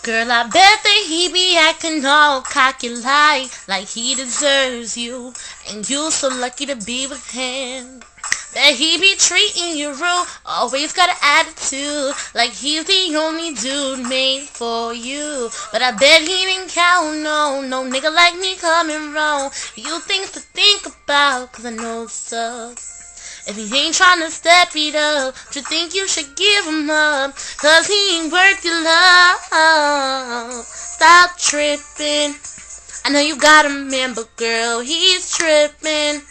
Girl, I bet that he be acting all cocky like he deserves you. And you so lucky to be with him. That he be treating you rude, always got an attitude, like he's the only dude made for you. But I bet he didn't count on no nigga like me coming wrong. You things to think about, cause I know it's up. If he ain't tryna step it up, do you think you should give him up? Cause he ain't worth your love. Stop tripping. I know you got a man, but girl, he's tripping.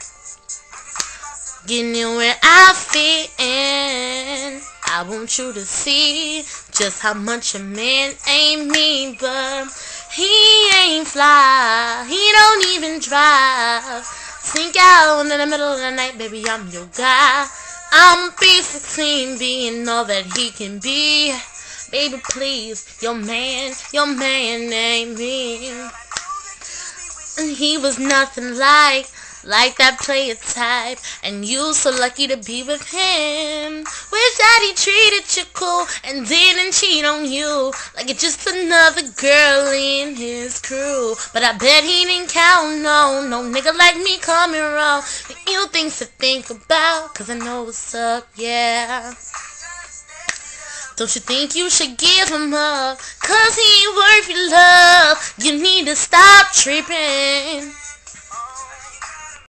Getting in where I fit in. I want you to see just how much a man ain't me, but he ain't fly. He don't even drive. Sneak out in the middle of the night, baby, I'm your guy. I'm be 16, being all that he can be. Baby, please, your man ain't me. And he was nothing like that player type. And you so lucky to be with him. Wish that he treated you cool and didn't cheat on you like it's just another girl in his crew. But I bet he didn't count on no nigga like me coming wrong. You things to think about, cause I know what's up, yeah. Don't you think you should give him up? Cause he ain't worth your love. You need to stop tripping.